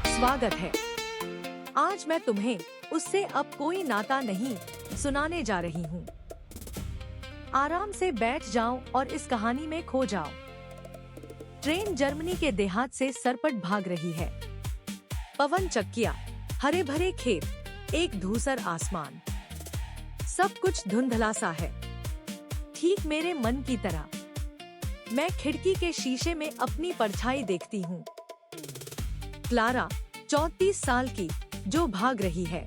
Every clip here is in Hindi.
स्वागत है। आज मैं तुम्हें उससे अब कोई नाता नहीं सुनाने जा रही हूँ। आराम से बैठ जाओ और इस कहानी में खो जाओ। ट्रेन जर्मनी के देहात से सरपट भाग रही है। पवन चक्कियाँ, हरे भरे खेत, एक धूसर आसमान, सब कुछ धुंधला सा है, ठीक मेरे मन की तरह। मैं खिड़की के शीशे में अपनी परछाई देखती हूँ। क्लारा 34 साल की, जो भाग रही है।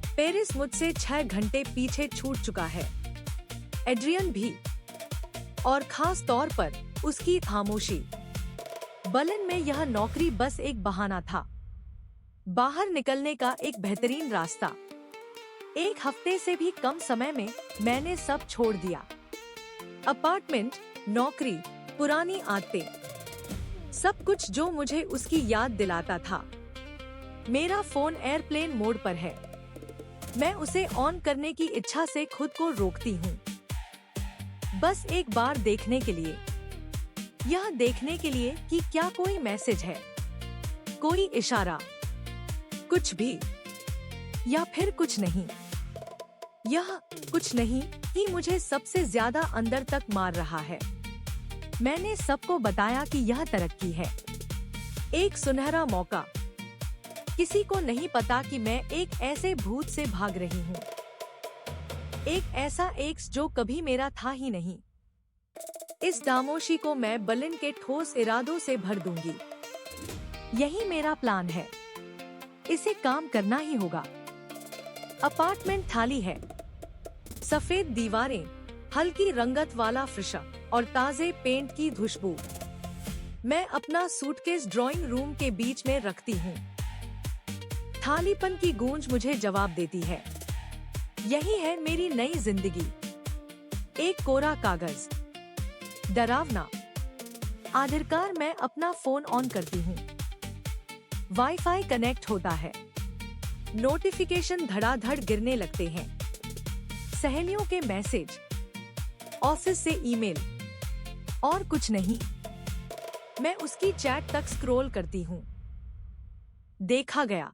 पेरिस मुझसे 6 घंटे पीछे छूट चुका है। एड्रियन भी, और खास तौर पर उसकी खामोशी। बर्लिन में यह नौकरी बस एक बहाना था, बाहर निकलने का एक बेहतरीन रास्ता। 1 हफ्ते से भी कम समय में मैंने सब छोड़ दिया। अपार्टमेंट, नौकरी, पुरानी आदतें, सब कुछ जो मुझे उसकी याद दिलाता था। मेरा फोन एयरप्लेन मोड पर है। मैं उसे ऑन करने की इच्छा से खुद को रोकती हूँ, बस एक बार देखने के लिए। यह देखने के लिए कि क्या कोई मैसेज है, कोई इशारा, कुछ भी, या फिर कुछ नहीं। यह कुछ नहीं ही मुझे सबसे ज्यादा अंदर तक मार रहा है। मैंने सबको बताया कि यह तरक्की है, एक सुनहरा मौका। किसी को नहीं पता कि मैं एक ऐसे भूत से भाग रही हूँ, एक ऐसा एक्स जो कभी मेरा था ही नहीं। इस खामोशी को मैं बर्लिन के ठोस इरादों से भर दूंगी। यही मेरा प्लान है, इसे काम करना ही होगा। अपार्टमेंट खाली है, सफेद दीवारें, हल्की रंगत वाला फर्श और ताजे पेंट की खुशबू। मैं अपना सूटकेस ड्राइंग रूम के बीच में रखती हूँ। खालीपन की गूंज मुझे जवाब देती है, यही है मेरी नई जिंदगी। एक कोरा कागज, डरावना। आखिरकार मैं अपना फोन ऑन करती हूँ। वाईफाई कनेक्ट होता है। नोटिफिकेशन धड़ाधड़ गिरने लगते हैं। सहेलियों के मैसेज, ऑफिस से ईमेल, और कुछ नहीं। मैं उसकी चैट तक स्क्रॉल करती हूँ। देखा गया।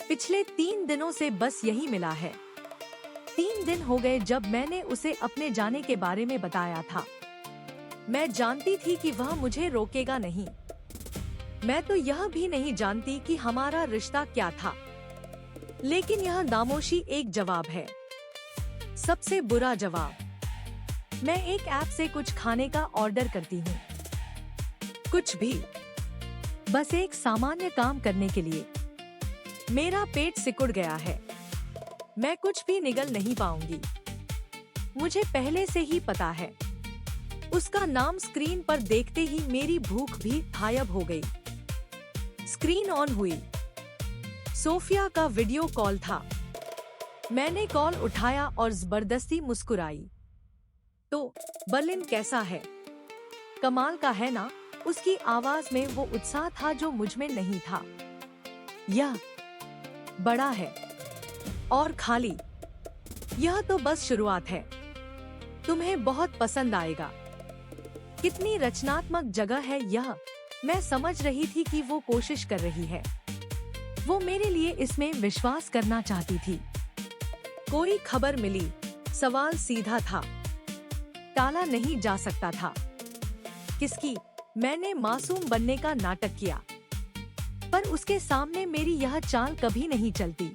पिछले 3 दिनों से बस यही मिला है। 3 दिन हो गए जब मैंने उसे अपने जाने के बारे में बताया था। मैं जानती थी कि वह मुझे रोकेगा नहीं। मैं तो यह भी नहीं जानती कि हमारा रिश्ता क्या था। लेकिन यह खामोशी एक जवाब है, सबसे बुरा जवाब। मैं एक ऐप से कुछ खाने का ऑर्डर करती हूँ, कुछ भी, बस एक सामान्य काम करने के लिए। मेरा पेट सिकुड़ गया है। मैं कुछ भी निगल नहीं पाऊंगी। मुझे पहले से ही पता है। उसका नाम स्क्रीन पर देखते ही मेरी भूख भी गायब हो गई। स्क्रीन ऑन हुई। सोफिया का वीडियो कॉल था। मैंने कॉल उठाया और जबरदस्ती मुस्कुराई। तो बर्लिन कैसा है? कमाल का है ना? उसकी आवाज में वो उत्साह था जो मुझ में नहीं था। यह बड़ा है और खाली। यह तो बस शुरुआत है। तुम्हें बहुत पसंद आएगा। कितनी रचनात्मक जगह है यह। मैं समझ रही थी कि वो कोशिश कर रही है। वो मेरे लिए इसमें विश्वास करना चाहती थी। कोई खबर मिली। सवाल सीधा था, टाला नहीं जा सकता था। किसकी? मैंने मासूम बनने का नाटक किया, पर उसके सामने मेरी यह चाल कभी नहीं चलती।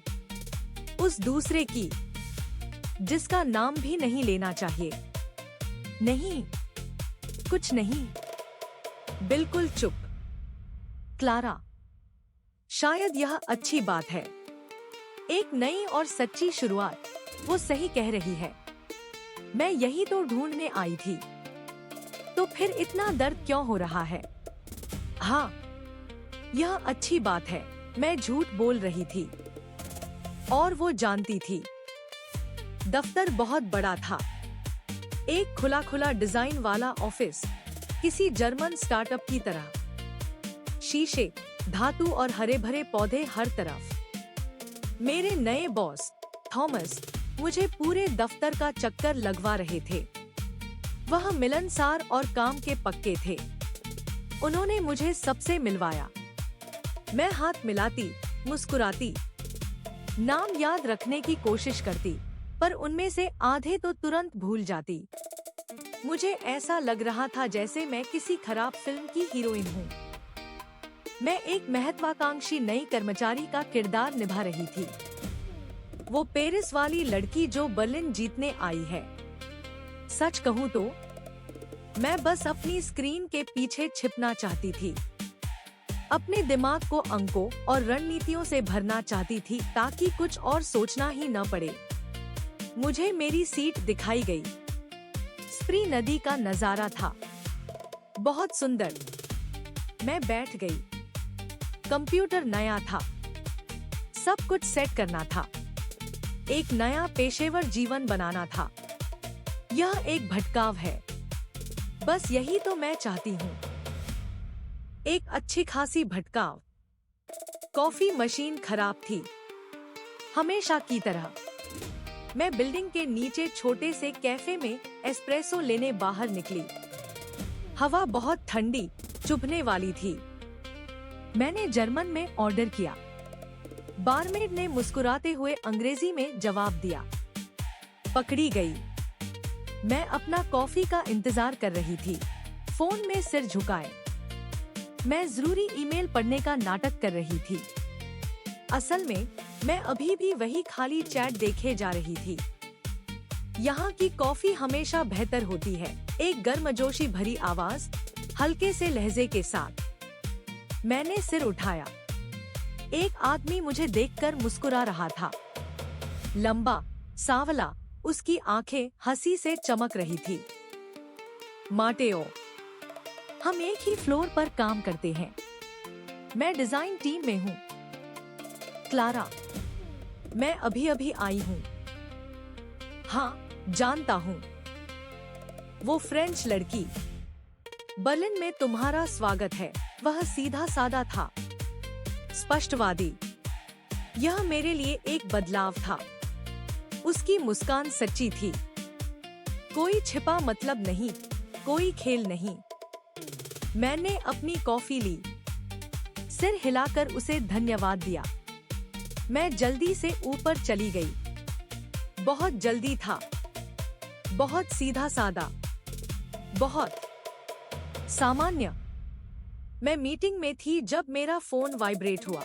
उस दूसरे की, जिसका नाम भी नहीं लेना चाहिए। नहीं, कुछ नहीं, बिल्कुल चुप। क्लारा, शायद यह अच्छी बात है। एक नई और सच्ची शुरुआत। वो सही कह रही है। मैं यही तो ढूंढने आई थी। तो फिर इतना दर्द क्यों हो रहा है? हाँ, यह अच्छी बात है। मैं झूठ बोल रही थी और वो जानती थी। दफ्तर बहुत बड़ा था। एक खुला खुला डिजाइन वाला ऑफिस, किसी जर्मन स्टार्टअप की तरह। शीशे, धातु और हरे भरे पौधे हर तरफ। मेरे नए बॉस थॉमस मुझे पूरे दफ्तर का चक्कर लगवा रहे थे। वह मिलनसार और काम के पक्के थे। उन्होंने मुझे सबसे मिलवाया। मैं हाथ मिलाती, मुस्कुराती, नाम याद रखने की कोशिश करती, पर उनमें से आधे तो तुरंत भूल जाती। मुझे ऐसा लग रहा था जैसे मैं किसी खराब फिल्म की हीरोइन हूँ। मैं एक महत्वाकांक्षी नई कर्मचारी का किरदार निभा रही थी, वो पेरिस वाली लड़की जो बर्लिन जीतने आई है। सच कहूँ तो मैं बस अपनी स्क्रीन के पीछे छिपना चाहती थी, अपने दिमाग को अंकों और रणनीतियों से भरना चाहती थी ताकि कुछ और सोचना ही न पड़े। मुझे मेरी सीट दिखाई गई। स्प्री नदी का नजारा था, बहुत सुंदर। मैं बैठ गई। कंप्यूटर नया था, सब कुछ सेट करना था, एक नया पेशेवर जीवन बनाना था। यह एक भटकाव है, बस यही तो मैं चाहती हूँ, एक अच्छी खासी भटकाव। कॉफी मशीन खराब थी, हमेशा की तरह। मैं बिल्डिंग के नीचे छोटे से कैफे में एस्प्रेसो लेने बाहर निकली। हवा बहुत ठंडी, चुभने वाली थी। मैंने जर्मन में ऑर्डर किया। बारमेड ने मुस्कुराते हुए अंग्रेजी में जवाब दिया। पकड़ी गई। मैं अपना कॉफी का इंतजार कर रही थी, फोन में सिर झुकाए। मैं जरूरी ईमेल पढ़ने का नाटक कर रही थी। असल में मैं अभी भी वही खाली चैट देखे जा रही थी। यहाँ की कॉफी हमेशा बेहतर होती है। एक गर्मजोशी भरी आवाज, हल्के से लहजे के साथ। मैंने सिर उठाया। एक आदमी मुझे देखकर मुस्कुरा रहा था। लंबा, सांवला, उसकी आंखें हंसी से चमक रही थी। माटेओ, हम एक ही फ्लोर पर काम करते हैं। मैं डिजाइन टीम में हूँ। क्लारा, मैं अभी अभी आई हूँ। हाँ, जानता हूँ। वो फ्रेंच लड़की। बर्लिन में तुम्हारा स्वागत है। वह सीधा सादा था, स्पष्टवादी। यह मेरे लिए एक बदलाव था। उसकी मुस्कान सच्ची थी। कोई छिपा मतलब नहीं, कोई खेल नहीं। मैंने अपनी कॉफी ली, सिर हिलाकर उसे धन्यवाद दिया। मैं जल्दी से ऊपर चली गई। बहुत जल्दी था, बहुत सीधा सादा, बहुत सामान्य। मैं मीटिंग में थी जब मेरा फोन वाइब्रेट हुआ।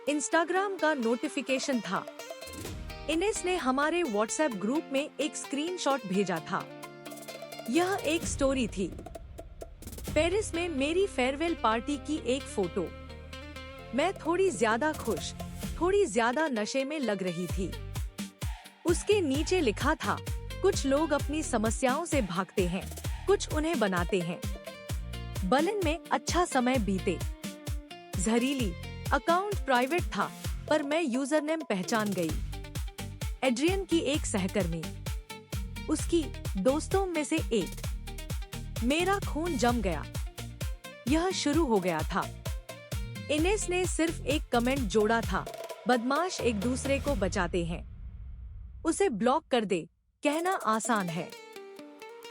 इंस्टाग्राम का नोटिफिकेशन था। इनेस ने हमारे व्हाट्सएप ग्रुप में एक स्क्रीनशॉट भेजा था। यह एक स्टोरी थी। पेरिस में मेरी फेयरवेल पार्टी की एक फोटो। मैं थोड़ी ज्यादा खुश, थोड़ी ज्यादा नशे में लग रही थी। उसके नीचे लिखा था, कुछ लोग अपनी समस्याओं से भागते हैं, कुछ उन्हें बनाते हैं। बर्लिन में अच्छा समय बीते। जहरीली। अकाउंट प्राइवेट था, पर मैं यूजरनेम पहचान गई। एड्रियन की एक सहकर्मी, उसकी दोस्तों में से एक। मेरा खून जम गया। यह शुरू हो गया था। इनेस ने सिर्फ एक कमेंट जोड़ा था, बदमाश एक दूसरे को बचाते हैं। उसे ब्लॉक कर दे, कहना आसान है।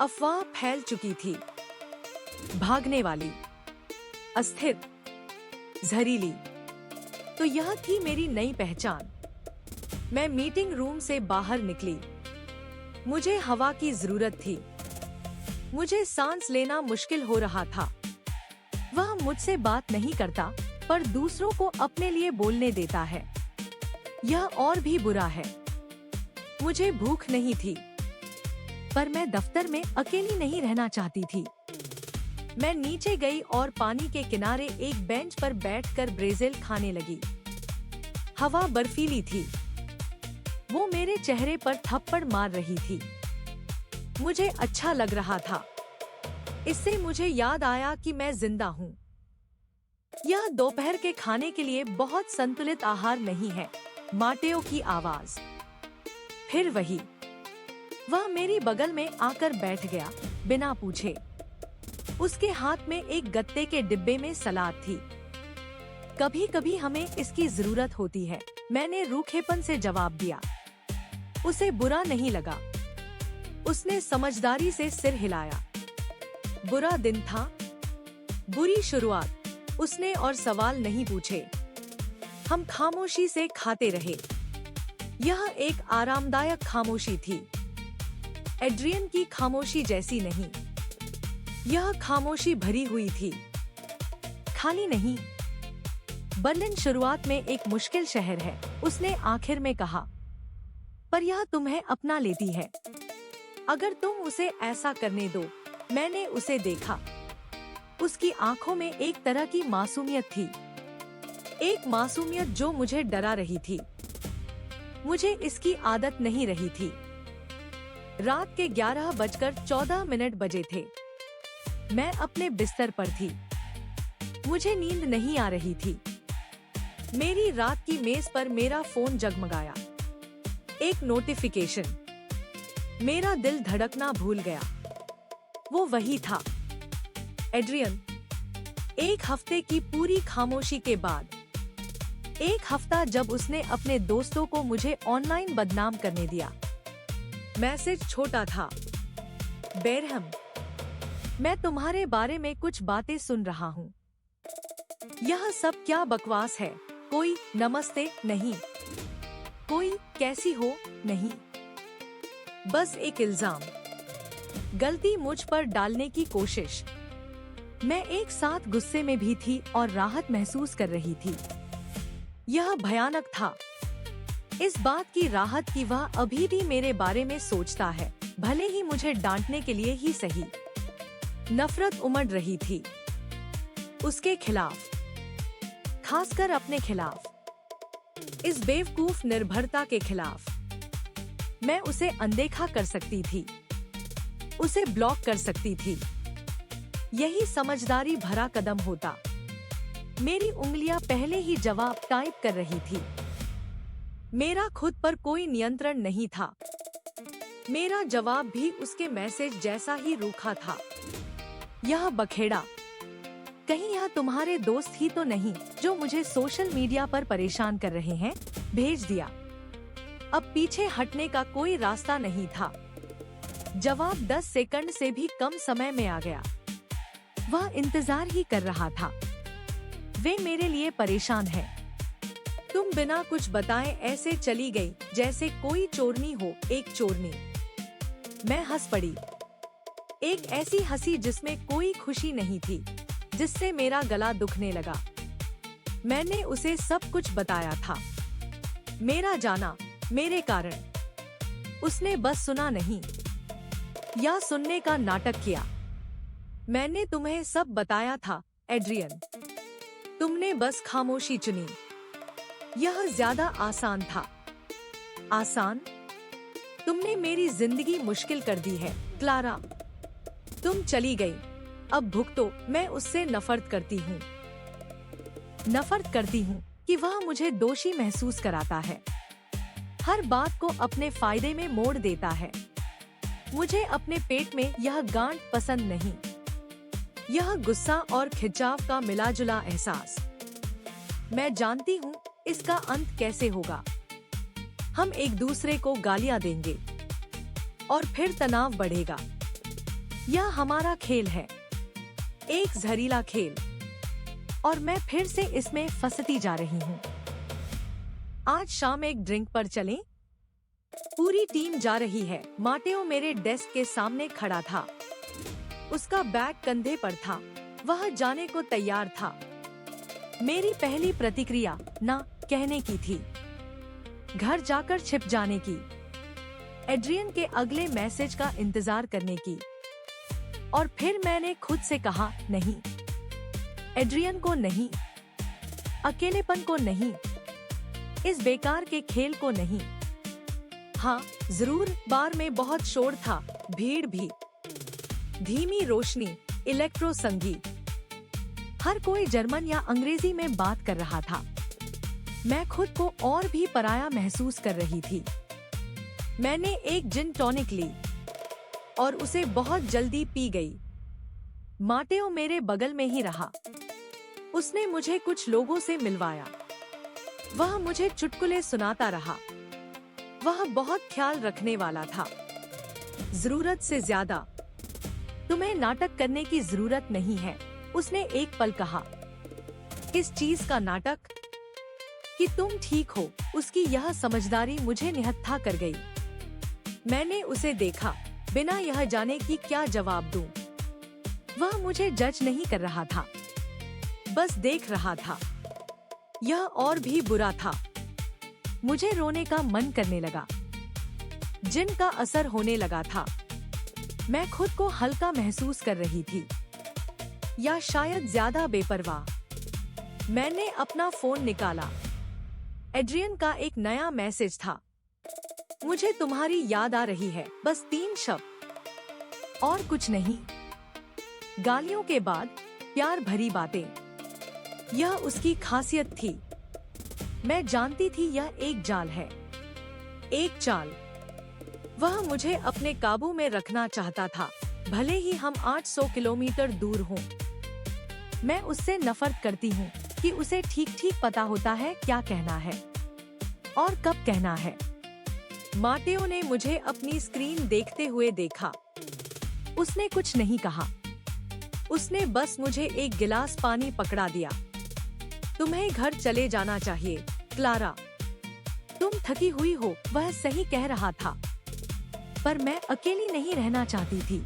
अफवाह फैल चुकी थी। भागने वाली, अस्थिर, जहरीली। तो यह थी मेरी नई पहचान। मैं मीटिंग रूम से बाहर निकली। मुझे हवा की जरूरत थी। मुझे सांस लेना मुश्किल हो रहा था। वह मुझसे बात नहीं करता, पर दूसरों को अपने लिए बोलने देता है। यह और भी बुरा है। मुझे भूख नहीं थी, पर मैं दफ्तर में अकेली नहीं रहना चाहती थी। मैं नीचे गई और पानी के किनारे एक बेंच पर बैठकर ब्रेज़ेल खाने लगी। हवा बर्फीली थी। वो मेरे चेहरे पर थप्पड़ मार रही थी। मुझे अच्छा लग रहा था। इससे मुझे याद आया कि मैं जिंदा हूँ। यह दोपहर के खाने के लिए बहुत संतुलित आहार नहीं है। माटेओ की आवाज। फिर वही। वह मेरी बगल में आकर बैठ गया, बिना पूछे। उसके हाथ में एक गत्ते के डिब्बे में सलाद थी। कभी कभी हमें इसकी जरूरत होती है, मैंने रूखेपन से जवाब दिया। उसे बुरा नहीं लगा। उसने समझदारी से सिर हिलाया। बुरा दिन था, बुरी शुरुआत, उसने और सवाल नहीं पूछे। हम खामोशी से खाते रहे। यह एक आरामदायक खामोशी थी, एड्रियन की खामोशी जैसी नहीं। यह खामोशी भरी हुई थी, खाली नहीं। बर्लिन शुरुआत में एक मुश्किल शहर है, उसने आखिर में कहा, पर यह तुम्हें अपना लेती है अगर तुम उसे ऐसा करने दो। मैंने उसे देखा। उसकी आंखों में एक तरह की मासूमियत थी, एक मासूमियत जो मुझे डरा रही थी। मुझे इसकी आदत नहीं रही थी। रात के 11:14 बजे थे। मैं अपने बिस्तर पर थी। मुझे नींद नहीं आ रही थी। मेरी रात की मेज पर मेरा फोन जगमगाया। एक नोटिफिकेशन। मेरा दिल धड़कना भूल गया। वो वही था, एड्रियन। एक हफ्ते की पूरी खामोशी के बाद, एक हफ्ता जब उसने अपने दोस्तों को मुझे ऑनलाइन बदनाम करने दिया। मैसेज छोटा था, बेरहम, मैं तुम्हारे बारे में कुछ बातें सुन रहा हूँ। यह सब क्या बकवास है? कोई नमस्ते नहीं, कोई कैसी हो नहीं, बस एक इल्जाम, गलती मुझ पर डालने की कोशिश। मैं एक साथ गुस्से में भी थी और राहत महसूस कर रही थी। यह भयानक था, इस बात की राहत कि वह अभी भी मेरे बारे में सोचता है, भले ही मुझे डांटने के लिए ही सही। नफरत उमड़ रही थी उसके खिलाफ, खासकर अपने खिलाफ, इस बेवकूफ निर्भरता के खिलाफ। मैं उसे अनदेखा कर सकती थी, उसे ब्लॉक कर सकती थी। यही समझदारी भरा कदम होता। मेरी उंगलियां पहले ही जवाब टाइप कर रही थी। मेरा खुद पर कोई नियंत्रण नहीं था। मेरा जवाब भी उसके मैसेज जैसा ही रूखा था। यह बखेड़ा, कहीं यह तुम्हारे दोस्त ही तो नहीं जो मुझे सोशल मीडिया पर परेशान कर रहे हैं? भेज दिया। अब पीछे हटने का कोई रास्ता नहीं था। जवाब 10 सेकंड से भी कम समय में आ गया। वह इंतजार ही कर रहा था। वे मेरे लिए परेशान है। तुम बिना कुछ बताए ऐसे चली गई जैसे कोई चोरनी हो, एक चोरनी। मैं हंस पड़ी, एक ऐसी हंसी जिसमें कोई खुशी नहीं थी, जिससे मेरा गला दुखने लगा। मैंने उसे सब कुछ बताया था, मेरा जाना, मेरे कारण। उसने बस सुना नहीं या सुनने का नाटक किया। मैंने तुम्हें सब बताया था, एड्रियन। तुमने बस खामोशी चुनी। यह ज्यादा आसान था। आसान? तुमने मेरी जिंदगी मुश्किल कर दी है, क्लारा। तुम चली गई, अब भुगतो। मैं उससे नफरत करती हूँ। नफरत करती हूँ कि वह मुझे दोषी महसूस कराता है, हर बात को अपने फायदे में मोड़ देता है। मुझे अपने पेट में यह गांठ पसंद नहीं, यह गुस्सा और खिंचाव का मिलाजुला एहसास। मैं जानती हूँ इसका अंत कैसे होगा। हम एक दूसरे को गालियाँ देंगे और फिर तनाव बढ़ेगा। यह हमारा खेल है, एक जहरीला खेल, और मैं फिर से इसमें फंसती जा रही हूँ। आज शाम एक ड्रिंक पर चलें? पूरी टीम जा रही है। माटेओ मेरे डेस्क के सामने खड़ा था। उसका बैग कंधे पर था। वह जाने को तैयार था। मेरी पहली प्रतिक्रिया ना कहने की थी, घर जाकर छिप जाने की, एड्रियन के अगले मैसेज का इंतजार करने की। और फिर मैंने खुद से कहा, नहीं, एड्रियन को नहीं, अकेलेपन को नहीं, इस बेकार के खेल को नहीं। हाँ, जरूर बार में बहुत शोर था, भीड़ भी, धीमी रोशनी, इलेक्ट्रो संगीत, हर कोई जर्मन या अंग्रेजी में बात कर रहा था। मैं खुद को और भी पराया महसूस कर रही थी। मैंने एक जिन टॉनिक ली और उसे बहुत जल्दी पी गई। माटेओ मेरे बगल में ही रहा। उसने मुझे कुछ लोगों से मिलवाया। वह मुझे चुटकुले सुनाता रहा। वह बहुत ख्याल रखने वाला था। जरूरत से ज्यादा। तुम्हें नाटक करने की जरूरत नहीं है, उसने एक पल कहा। किस चीज का नाटक? कि तुम ठीक हो। उसकी यह समझदारी मुझे निहत्था कर गई। मैंने उसे देखा, बिना यह जाने कि क्या जवाब दूं। वह मुझे जज नहीं कर रहा था, बस देख रहा था। यह और भी बुरा था। मुझे रोने का मन करने लगा। जिन का असर होने लगा था। मैं खुद को हल्का महसूस कर रही थी, या शायद ज्यादा बेपरवाह। मैंने अपना फोन निकाला। एड्रियन का एक नया मैसेज था। मुझे तुम्हारी याद आ रही है, बस 3 शब्द और कुछ नहीं। गालियों के बाद प्यार भरी बातें, यह उसकी खासियत थी। मैं जानती थी यह एक जाल है, एक चाल। वह मुझे अपने काबू में रखना चाहता था, भले ही हम 800 किलोमीटर दूर हों। मैं उससे नफरत करती हूँ कि उसे ठीक ठीक पता होता है क्या कहना है और कब कहना है। माटेओ ने मुझे अपनी स्क्रीन देखते हुए देखा। उसने कुछ नहीं कहा। उसने बस मुझे एक गिलास पानी पकड़ा दिया। तुम्हें घर चले जाना चाहिए, क्लारा। तुम थकी हुई हो, वह सही कह रहा था। पर मैं अकेली नहीं रहना चाहती थी।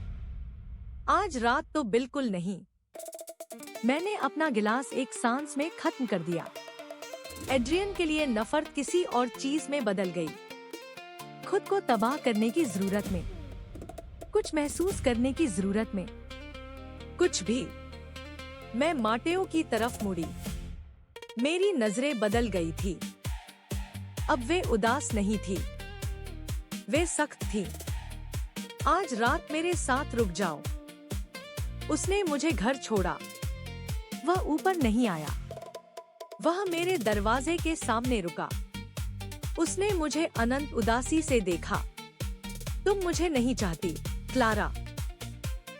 आज रात तो बिल्कुल नहीं। मैंने अपना गिलास एक सांस में खत्म कर दिया। एड्रियन के लिए नफरत किसी और चीज में बदल गई। खुद को तबाह करने की जरूरत में, कुछ महसूस करने की जरूरत में, कुछ भी। मैं माटेओ की तरफ मुड़ी। मेरी नजरें बदल गई थी। अब वे उदास नहीं थी, वे सख्त थी। आज रात मेरे साथ रुक जाओ। उसने मुझे घर छोड़ा। वह ऊपर नहीं आया। वह मेरे दरवाजे के सामने रुका। उसने मुझे अनंत उदासी से देखा। तुम मुझे नहीं चाहती, क्लारा,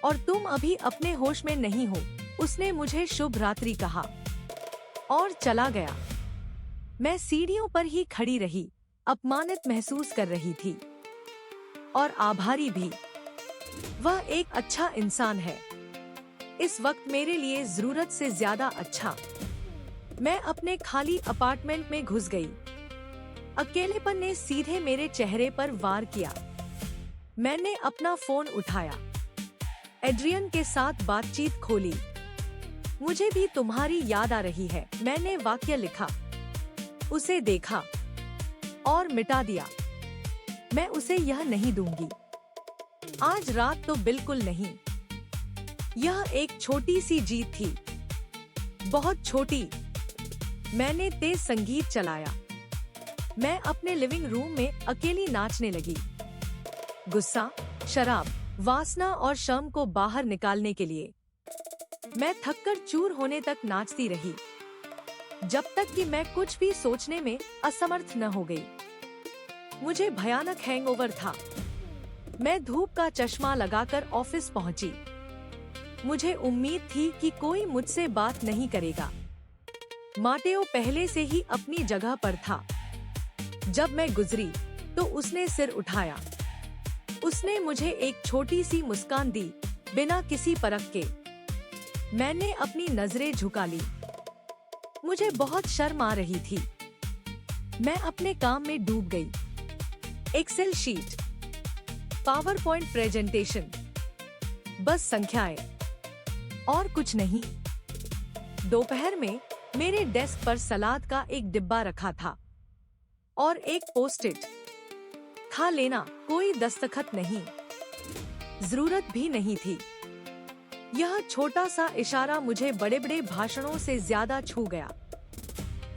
और तुम अभी अपने होश में नहीं हो। उसने मुझे शुभ रात्रि कहा और चला गया। मैं सीढ़ियों पर ही खड़ी रही, अपमानित महसूस कर रही थी और आभारी भी। वह एक अच्छा इंसान है, इस वक्त मेरे लिए जरूरत से ज्यादा अच्छा। मैं अपने खाली अपार्टमेंट में घुस गई। अकेलेपन ने सीधे मेरे चेहरे पर वार किया। मैंने अपना फोन उठाया, एड्रियन के साथ बातचीत खोली। मुझे भी तुम्हारी याद आ रही है, मैंने वाक्य लिखा, उसे देखा और मिटा दिया। मैं उसे यह नहीं दूंगी, आज रात तो बिल्कुल नहीं। यह एक छोटी सी जीत थी, बहुत छोटी। मैंने तेज संगीत चलाया। मैं अपने लिविंग रूम में अकेली नाचने लगी। गुस्सा, शराब, वासना और शर्म को बाहर निकालने के लिए मैं थककर चूर होने तक नाचती रही, जब तक कि मैं कुछ भी सोचने में असमर्थ न हो गई। मुझे भयानक हैंगओवर था। मैं धूप का चश्मा लगाकर ऑफिस पहुंची। मुझे उम्मीद थी कि कोई मुझसे बात नहीं करेगा। माटेओ पहले से ही अपनी जगह पर था। जब मैं गुजरी तो उसने सिर उठाया। उसने मुझे एक छोटी सी मुस्कान दी, बिना किसी परख के। मैंने अपनी नजरें झुका ली। मुझे बहुत शर्म आ रही थी। मैं अपने काम में डूब गई। Excel sheet, PowerPoint presentation, बस संख्याएं और कुछ नहीं। दोपहर में मेरे डेस्क पर सलाद का एक डिब्बा रखा था और एक पोस्ट-इट था लेना, कोई दस्तखत नहीं, जरूरत भी नहीं थी। यह छोटा सा इशारा मुझे बड़े बड़े भाषणों से ज्यादा छू गया।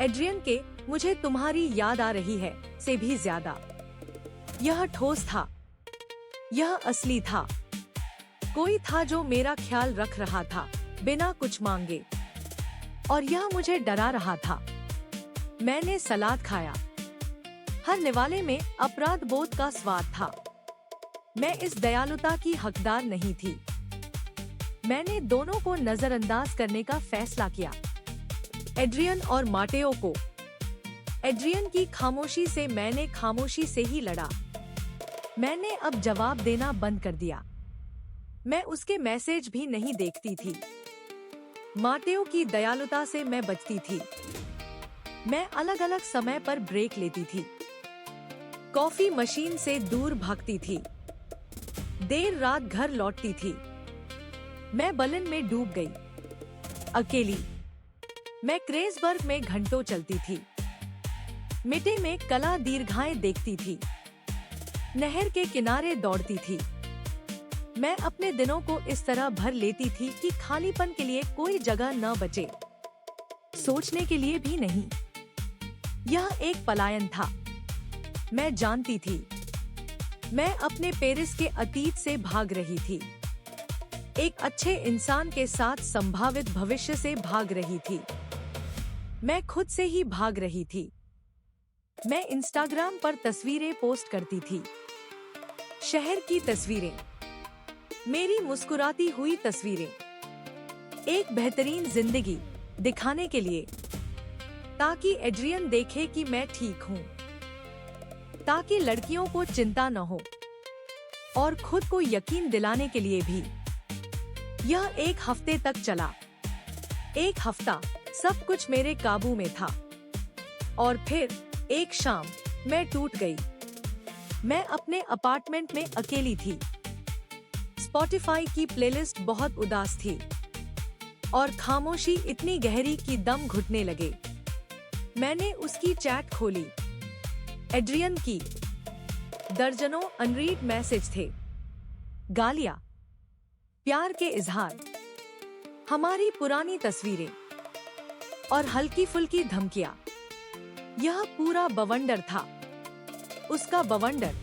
एड्रियन के मुझे तुम्हारी याद आ रही है से भी ज्यादा। यह ठोस था, यह असली था। कोई था जो मेरा ख्याल रख रहा था बिना कुछ मांगे, और यह मुझे डरा रहा था। मैंने सलाद खाया। हर निवाले में अपराध बोध का स्वाद था। मैं इस दयालुता की हकदार नहीं थी। मैंने दोनों को नजरअंदाज करने का फैसला किया, एड्रियन और माटेओ को। एड्रियन की खामोशी से मैंने खामोशी से ही लड़ा। मैंने अब जवाब देना बंद कर दिया। मैं उसके मैसेज भी नहीं देखती थी। माटेओ की दयालुता से मैं बचती थी। मैं अलग अलग समय पर ब्रेक लेती थी, कॉफी मशीन से दूर भागती थी, देर रात घर लौटती थी। मैं बर्लिन में डूब गई, अकेली। मैं क्रेसबर्ग में घंटों चलती थी, मिटे में कला दीर्घाएं देखती थी, नहर के किनारे दौड़ती थी। मैं अपने दिनों को इस तरह भर लेती थी कि खालीपन के लिए कोई जगह न बचे, सोचने के लिए भी नहीं। यह एक पलायन था, मैं जानती थी। मैं अपने पेरिस के अतीत से भाग रही थी, एक अच्छे इंसान के साथ संभावित भविष्य से भाग रही थी। मैं खुद से ही भाग रही थी। मैं इंस्टाग्राम पर तस्वीरें पोस्ट करती थी, शहर की तस्वीरें, मेरी मुस्कुराती हुई तस्वीरें, एक बेहतरीन जिंदगी दिखाने के लिए, ताकि एड्रियन देखे कि मैं ठीक हूँ, ताकि लड़कियों को चिंता न हो, और खुद को यकीन दिलाने के लिए भी। यह एक हफ्ते तक चला। एक हफ्ता सब कुछ मेरे काबू में था, और फिर एक शाम मैं टूट गई। मैं अपने अपार्टमेंट में अकेली थी। स्पॉटिफाई की प्लेलिस्ट बहुत उदास थी, और खामोशी इतनी गहरी कि दम घुटने लगे। मैंने उसकी चैट खोली, एड्रियन की। दर्जनों अनरीड मैसेज थे, गालियां, प्यार के इजहार, हमारी पुरानी तस्वीरें, और हल्की फुल्की धमकियां। यह पूरा बवंडर था, उसका बवंडर,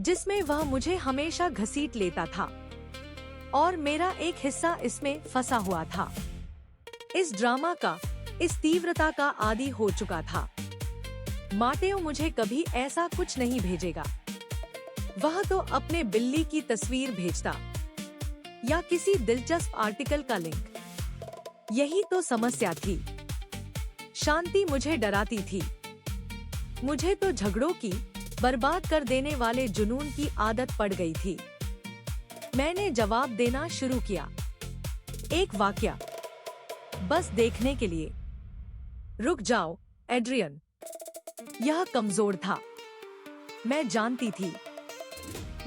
जिसमें वह मुझे हमेशा घसीट लेता था, और मेरा एक हिस्सा इसमें फंसा हुआ था। इस ड्रामा का, इस तीव्रता का आदी हो चुका था। माटेओ मुझे कभी ऐसा कुछ नहीं भेजेगा। वह तो अपने बिल्ली की तस्वीर भेजता, या किसी दिलचस्प आर्टिकल का लिंक। यही तो समस्या थी। शांति मुझे डराती थी। मुझे तो झगड़ों की, बर्बाद कर देने वाले जुनून की आदत पड़ गई थी। मैंने जवाब देना शुरू किया, एक वाकया, बस देखने के लिए। रुक जाओ, एड्रियन। यह कमजोर था, मैं जानती थी।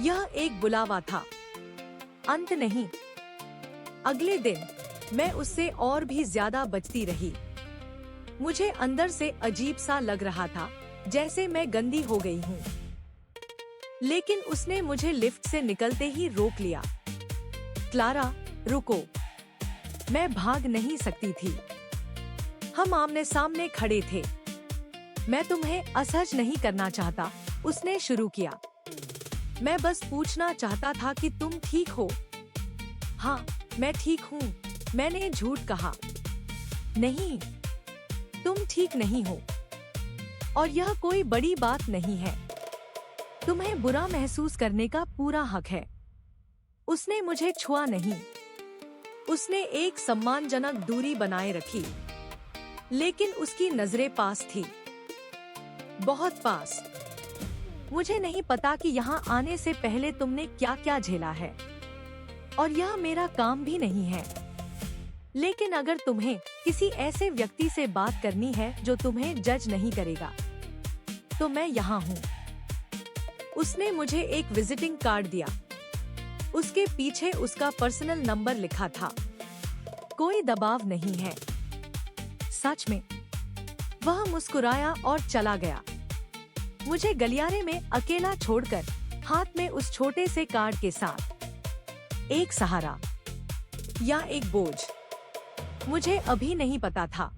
यह एक बुलावा था, अंत नहीं। अगले दिन मैं उससे और भी ज्यादा बचती रही। मुझे अंदर से अजीब सा लग रहा था, जैसे मैं गंदी हो गई हूँ। लेकिन उसने मुझे लिफ्ट से निकलते ही रोक लिया। क्लारा, रुको। मैं भाग नहीं सकती थी। हम आमने सामने खड़े थे। मैं तुम्हें असहज नहीं करना चाहता, उसने शुरू किया। मैं बस पूछना चाहता था कि तुम ठीक हो। हाँ, मैं ठीक हूँ, मैंने झूठ कहा। नहीं, तुम ठीक नहीं हो, और यह कोई बड़ी बात नहीं है। तुम्हें बुरा महसूस करने का पूरा हक है। उसने मुझे छुआ नहीं। उसने एक सम्मानजनक दूरी बनाए रखी, लेकिन उसकी नजरें पास थी, बहुत पास। मुझे नहीं पता कि यहाँ आने से पहले तुमने क्या क्या झेला है, और यह मेरा काम भी नहीं है। लेकिन अगर तुम्हें किसी ऐसे व्यक्ति से बात करनी है जो तुम्हें जज नहीं करेगा, तो मैं यहाँ हूँ। उसने मुझे एक विजिटिंग कार्ड दिया। उसके पीछे उसका पर्सनल नंबर लिखा था। कोई दबाव नहीं है। सच में। वह मुस्कुराया और चला गया, मुझे गलियारे में अकेला छोड़कर, हाथ में उस छोटे से कार्ड के साथ। एक सहारा या एक बोझ, मुझे अभी नहीं पता था।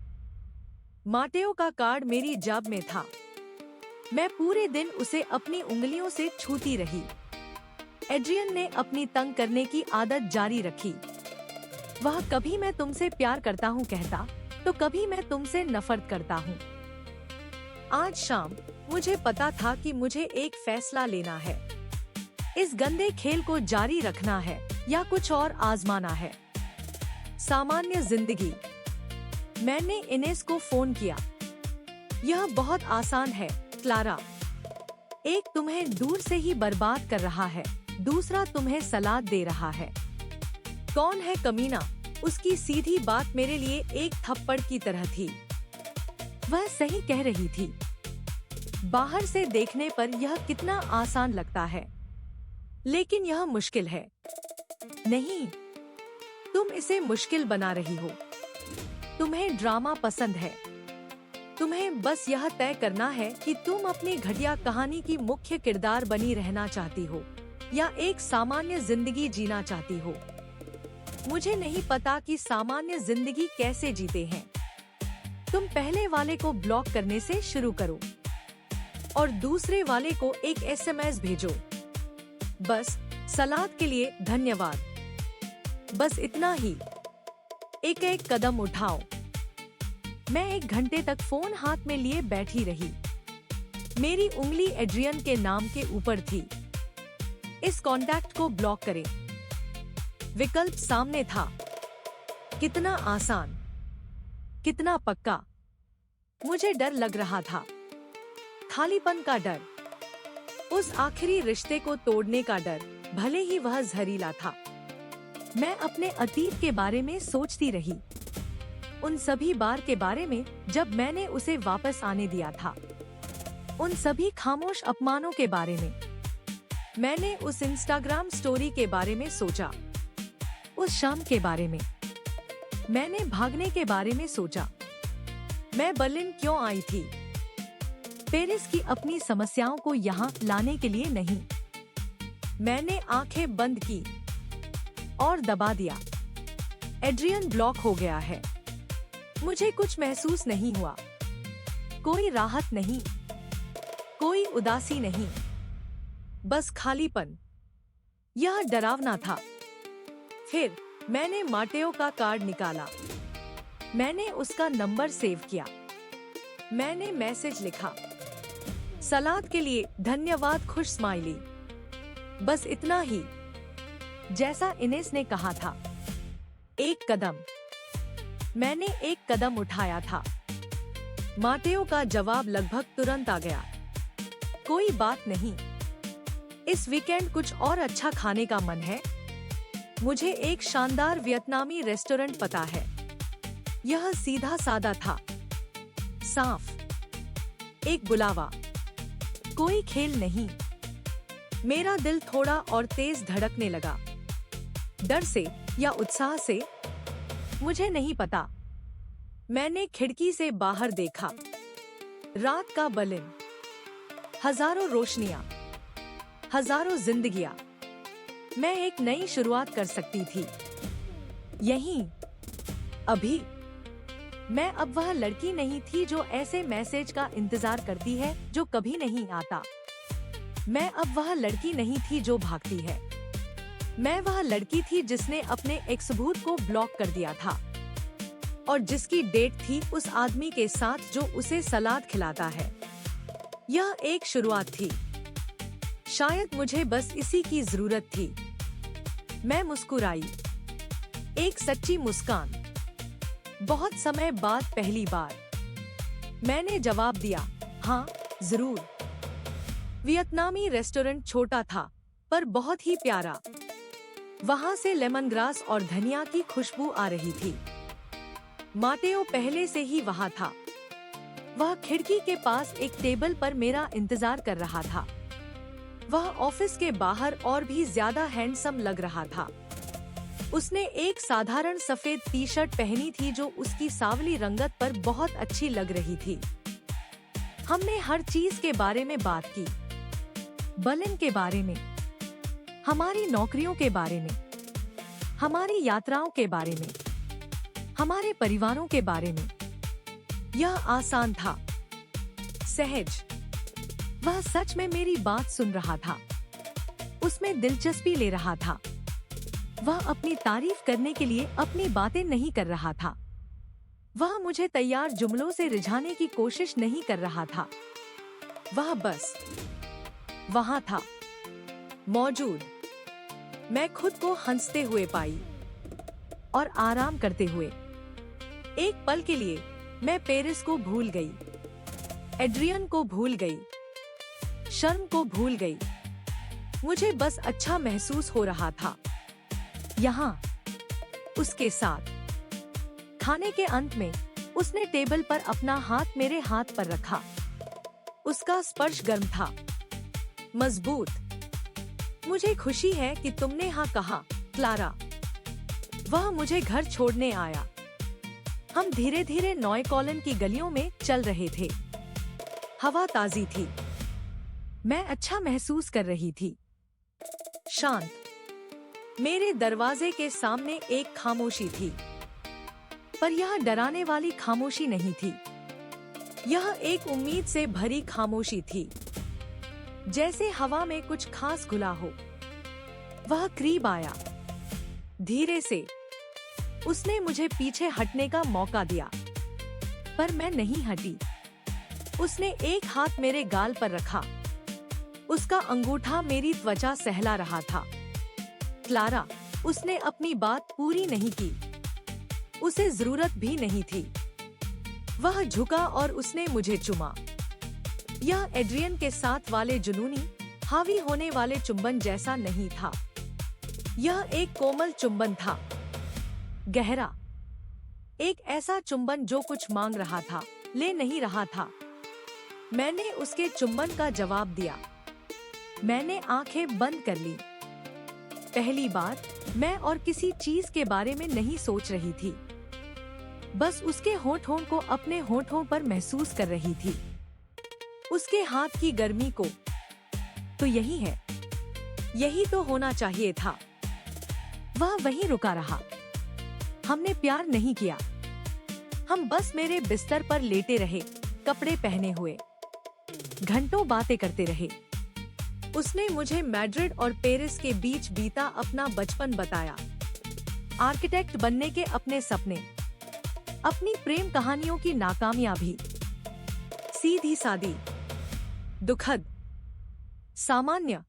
माटेओ का कार्ड मेरी जेब में था। मैं पूरे दिन उसे अपनी उंगलियों से छूती रही। एड्रियन ने अपनी तंग करने की आदत जारी रखी। वह कभी मैं तुमसे प्यार करता हूँ कहता, तो कभी मैं तुमसे नफरत करता हूँ। आज शाम मुझे पता था कि मुझे एक फैसला लेना है। इस गंदे खेल को जारी रखना है या कुछ और आजमाना है। सामान्य जिंदगी। मैंने इनेस को फोन किया। यह बहुत आसान है, क्लारा। एक तुम्हें दूर से ही बर्बाद कर रहा है, दूसरा तुम्हें सलाद दे रहा है। कौन है कमीना? उसकी सीधी बात मेरे लिए एक थप्पड़ की तरह थी। वह सही कह रही थी। बाहर से देखने पर यह कितना आसान लगता है, लेकिन यह मुश्किल है। नहीं, तुम इसे मुश्किल बना रही हो। तुम्हें ड्रामा पसंद है। तुम्हें बस यह तय करना है कि तुम अपनी घटिया कहानी की मुख्य किरदार बनी रहना चाहती हो या एक सामान्य जिंदगी जीना चाहती हो। मुझे नहीं पता कि सामान्य जिंदगी कैसे जीते हैं। तुम पहले वाले को ब्लॉक करने से शुरू करो और दूसरे वाले को एक एसएमएस भेजो, बस सलाद के लिए धन्यवाद। बस इतना ही। एक एक कदम उठाओ। मैं 1 घंटे तक फोन हाथ में लिए बैठी रही। मेरी उंगली एड्रियन के नाम के ऊपर थी। इस कॉन्टैक्ट को ब्लॉक करें। विकल्प सामने था। कितना आसान, कितना पक्का। मुझे डर लग रहा था। खालीपन का डर, उस आखिरी रिश्ते को तोड़ने का डर, भले ही वह जहरीला था। मैं अपने अतीत के बारे में सोचती रही, उन सभी बार के बारे में जब मैंने उसे वापस आने दिया था, उन सभी खामोश अपमानों के बारे में। मैंने उस इंस्टाग्राम स्टोरी के बारे में सोचा, उस शाम के बारे में। मैंने भागने के बारे में सोचा। मैं बर्लिन क्यों आई थी? पेरिस की अपनी समस्याओं को यहाँ लाने के लिए नहीं। मैंने आंखें बंद की और दबा दिया। एड्रियन ब्लॉक हो गया है। मुझे कुछ महसूस नहीं हुआ। कोई राहत नहीं, कोई उदासी नहीं, बस खालीपन। यह डरावना था। फिर मैंने माटेओ का कार्ड निकाला। मैंने उसका नंबर सेव किया। मैंने मैसेज लिखा, सलाद के लिए धन्यवाद, खुश स्माइली। बस इतना ही। जैसा इनेस ने कहा था, एक कदम। मैंने एक कदम उठाया था। माटेओ का जवाब लगभग तुरंत आ गया। कोई बात नहीं। इस वीकेंड कुछ और अच्छा खाने का मन है? मुझे एक शानदार वियतनामी रेस्टोरेंट पता है। यह सीधा सादा था, साफ। एक बुलावा, कोई खेल नहीं। मेरा दिल थोड़ा और तेज धड़कने लगा। डर से या उत्साह से, मुझे नहीं पता। मैंने खिड़की से बाहर देखा। रात का बर्लिन, हजारों रोशनियां, हजारों जिंदगियां। मैं एक नई शुरुआत कर सकती थी यहीं, अभी। मैं अब वह लड़की नहीं थी जो ऐसे मैसेज का इंतजार करती है जो कभी नहीं आता। मैं अब वह लड़की नहीं थी जो भागती है। मैं वह लड़की थी जिसने अपने एक्सभूत को ब्लॉक कर दिया था और जिसकी डेट थी उस आदमी के साथ जो उसे सलाद खिलाता है। यह एक शुरुआत थी। शायद मुझे बस इसी की जरूरत थी। मैं मुस्कुराई, एक सच्ची मुस्कान। बहुत समय बाद पहली बार मैंने जवाब दिया, हाँ जरूर। वियतनामी रेस्टोरेंट छोटा था पर बहुत ही प्यारा। वहाँ से लेमन ग्रास और धनिया की खुशबू आ रही थी। माटेओ पहले से ही वहाँ था। वह खिड़की के पास एक टेबल पर मेरा इंतजार कर रहा था। वह ऑफिस के बाहर और भी ज्यादा हैंडसम लग रहा था। उसने एक साधारण सफेद टी शर्ट पहनी थी जो उसकी सांवली रंगत पर बहुत अच्छी लग रही थी। हमने हर चीज के बारे में बात की। बर्लिन के बारे में, हमारी नौकरियों के बारे में, हमारी यात्राओं के बारे में, हमारे परिवारों के बारे में। यह आसान था, सहज। वह सच में मेरी बात सुन रहा था। उसमें दिलचस्पी ले रहा था। वह अपनी तारीफ करने के लिए अपनी बातें नहीं कर रहा था। वह मुझे तैयार जुमलों से रिझाने की कोशिश नहीं कर रहा था। वह बस वहाँ था, मौजूद। मैं खुद को हंसते हुए पाई और आराम करते हुए। एक पल के लिए मैं पेरिस को भूल गई, एड्रियन को भूल गई, शर्म को भूल गई। मुझे बस अच्छा महसूस हो रहा था यहाँ उसके साथ। खाने के अंत में उसने टेबल पर अपना हाथ मेरे हाथ पर रखा। उसका स्पर्श गर्म था, मजबूत। मुझे खुशी है कि तुमने हाँ कहा, क्लारा। वह मुझे घर छोड़ने आया। हम धीरे धीरे नॉय कॉलन की गलियों में चल रहे थे। हवा ताजी थी। मैं अच्छा महसूस कर रही थी। शांत। मेरे दरवाजे के सामने एक खामोशी थी, पर यह डराने वाली खामोशी नहीं थी। यह एक उम्मीद से भरी खामोशी थी, जैसे हवा में कुछ खास घुला हो। वह करीब आया, धीरे से। उसने मुझे पीछे हटने का मौका दिया, पर मैं नहीं हटी। उसने एक हाथ मेरे गाल पर रखा। उसका अंगूठा मेरी त्वचा सहला रहा था। क्लारा, उसने अपनी बात पूरी नहीं की। उसे जरूरत भी नहीं थी। वह झुका और उसने मुझे चुमा। यह एड्रियन के साथ वाले जुनूनी, हावी होने वाले चुंबन जैसा नहीं था। यह एक कोमल चुंबन था, गहरा। एक ऐसा चुंबन जो कुछ मांग रहा था, ले नहीं रहा था। मैंने उसके चुंबन का जवाब दिया। मैंने आंखें बंद कर ली। पहली बार मैं और किसी चीज के बारे में नहीं सोच रही थी, बस उसके होठों को अपने होठों पर महसूस कर रही थी, उसके हाथ की गर्मी को। तो यही है, यही तो होना चाहिए था। वह वहीं रुका रहा। हमने प्यार नहीं किया। हम बस मेरे बिस्तर पर लेटे रहे, कपड़े पहने हुए। घंटों बातें करते रहे। उसने मुझे मैड्रिड और पेरिस के बीच बीता अपना बचपन बताया। आर्किटेक्ट बनने के अपने सपने, अपनी प्रेम कहानियों की नाकामयाबी। सीधी सादी, दुखद, सामान्य।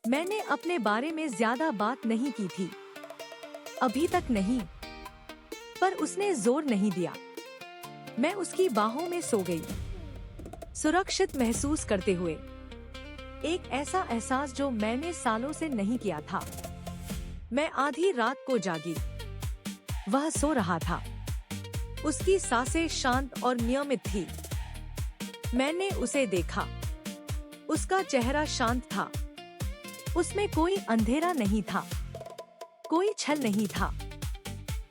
मैंने अपने बारे में ज्यादा बात नहीं की थी, अभी तक नहीं। पर उसने जोर नहीं दिया। मैं उसकी बाहों में सो गई, सुरक्षित महसूस करते हुए। एक ऐसा एहसास जो मैंने सालों से नहीं किया था। मैं आधी रात को जागी। वह सो रहा था। उसकी सांसें शांत और नियमित थी। मैंने उसे देखा। उसका चेहरा शांत था। उसमें कोई अंधेरा नहीं था, कोई छल नहीं था।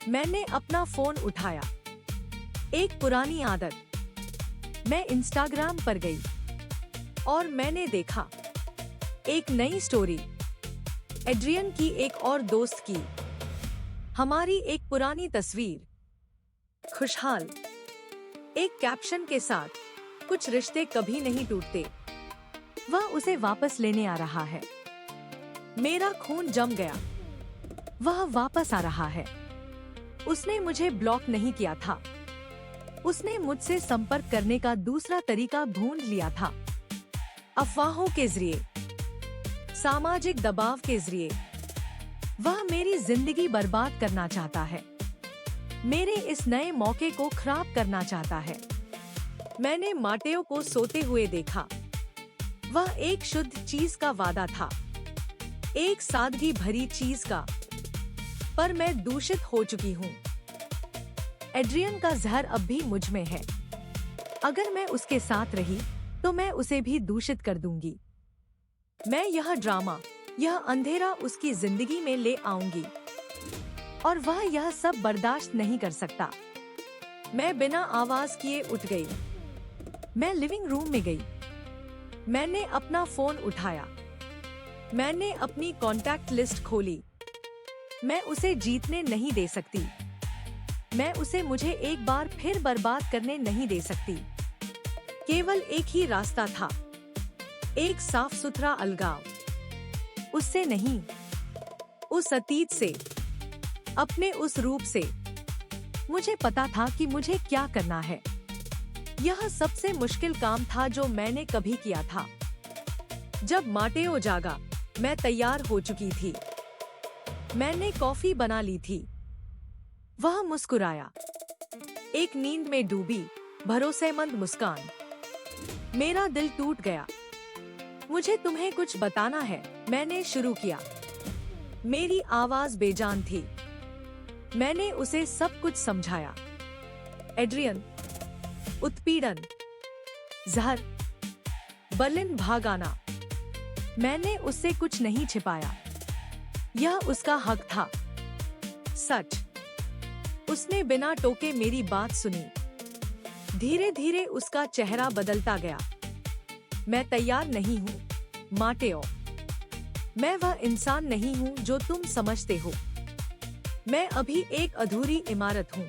मैंने अपना फोन उठाया। एक पुरानी आदत। मैं इंस्टाग्राम पर गई और मैंने देखा एक नई स्टोरी, एड्रियन की एक और दोस्त की। हमारी एक पुरानी तस्वीर, खुशहाल, एक कैप्शन के साथ, कुछ रिश्ते कभी नहीं टूटते। वह उसे वापस लेने आ रहा है। मेरा खून जम गया। वह वापस आ रहा है। उसने मुझे ब्लॉक नहीं किया था। उसने मुझसे संपर्क करने का दूसरा तरीका ढूंढ लिया था। अफवाहों के जरिए, सामाजिक दबाव के जरिए। वह मेरी जिंदगी बर्बाद करना चाहता है। मेरे इस नए मौके को खराब करना चाहता है। मैंने माटेओ को सोते हुए देखा। वह एक शुद्ध चीज का वादा था, एक सादगी भरी चीज का। पर मैं दूषित हो चुकी हूँ। एड्रियन का जहर अब भी मुझ में है। अगर मैं उसके साथ रही तो मैं उसे भी दूषित कर दूंगी। मैं यह ड्रामा, यह अंधेरा उसकी जिंदगी में ले आऊंगी और वह यह सब बर्दाश्त नहीं कर सकता। मैं बिना आवाज किए उठ गई। मैं लिविंग रूम में गई। मैंने अपना फोन उठाया। मैंने अपनी कॉन्टैक्ट लिस्ट खोली। मैं उसे जीतने नहीं दे सकती। मैं उसे मुझे एक बार फिर बर्बाद करने नहीं दे सकती। केवल एक ही रास्ता था, एक साफ सुथरा अलगाव। उससे नहीं, उस अतीत से, अपने उस रूप से। मुझे पता था कि मुझे क्या करना है। यह सबसे मुश्किल काम था जो मैंने कभी किया था। जब माटेओ जागा, मैं तैयार हो चुकी थी। मैंने कॉफी बना ली थी। वह मुस्कुराया, एक नींद में डूबी, भरोसेमंद मुस्कान। मेरा दिल टूट गया। मुझे तुम्हें कुछ बताना है, मैंने शुरू किया। मेरी आवाज बेजान थी। मैंने उसे सब कुछ समझाया। एड्रियन, उत्पीड़न, जहर, बर्लिन भाग आना। मैंने उससे कुछ नहीं छिपाया। यह उसका हक था। सच। उसने बिना टोके मेरी बात सुनी। धीरे धीरे उसका चेहरा बदलता गया। मैं तैयार नहीं हूँ, माटेओ। मैं वह इंसान नहीं हूँ जो तुम समझते हो। मैं अभी एक अधूरी इमारत हूँ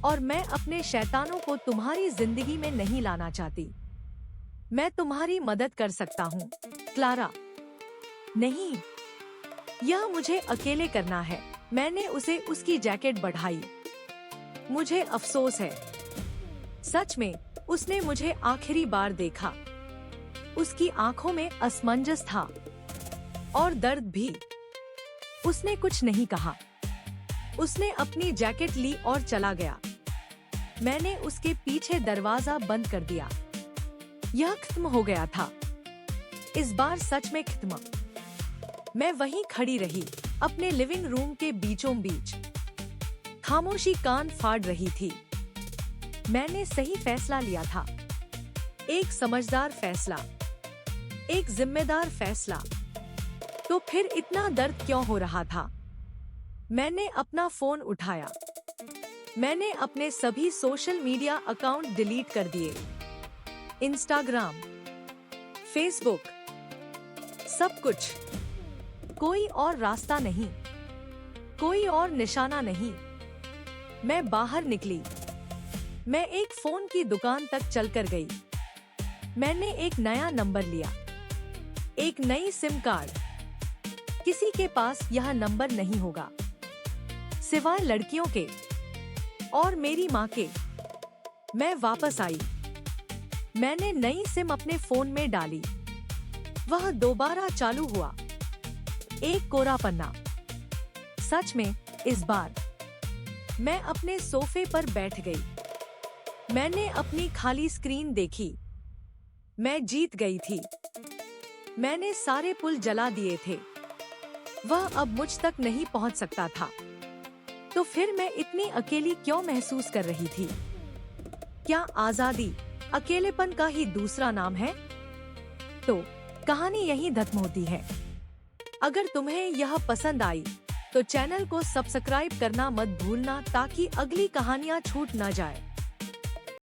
और मैं अपने शैतानों को तुम्हारी जिंदगी में नहीं लाना चाहती। मैं तुम्हारी मदद कर सकता हूँ, क्लारा। नहीं, यह मुझे अकेले करना है। मैंने उसे उसकी जैकेट बढ़ाई। मुझे अफसोस है। सच में, उसने मुझे आखिरी बार देखा। उसकी आंखों में असमंजस था और दर्द भी। उसने कुछ नहीं कहा। उसने अपनी जैकेट ली और चला गया। मैंने उसके पीछे दरवाजा बंद कर दिया। यह खत्म हो गया था। इस बार सच में खत्म। मैं वहीं खड़ी रही, अपने लिविंग रूम के बीचों बीच। खामोशी कान फाड़ रही थी। मैंने सही फैसला लिया था। एक समझदार फैसला, एक जिम्मेदार फैसला। तो फिर इतना दर्द क्यों हो रहा था? मैंने अपना फोन उठाया। मैंने अपने सभी सोशल मीडिया अकाउंट डिलीट कर दिए। इंस्टाग्राम, फेसबुक, सब कुछ। कोई और रास्ता नहीं, कोई और निशाना नहीं। मैं बाहर निकली। मैं एक फोन की दुकान तक चलकर गई। मैंने एक नया नंबर लिया, एक नई सिम कार्ड। किसी के पास यह नंबर नहीं होगा, सिवाय लड़कियों के और मेरी माँ के। मैं वापस आई। मैंने नई सिम अपने फोन में डाली। वह दोबारा चालू हुआ। एक कोरा पन्ना। सच में, इस बार मैं अपने सोफे पर बैठ गई। मैंने अपनी खाली स्क्रीन देखी। मैं जीत गई थी। मैंने सारे पुल जला दिए थे। वह अब मुझ तक नहीं पहुंच सकता था। तो फिर मैं इतनी अकेली क्यों महसूस कर रही थी? क्या आजादी अकेलेपन का ही दूसरा नाम है? तो कहानी यहीं खत्म होती है। अगर तुम्हें यह पसंद आई तो चैनल को सब्सक्राइब करना मत भूलना ताकि अगली कहानियाँ छूट न जाए।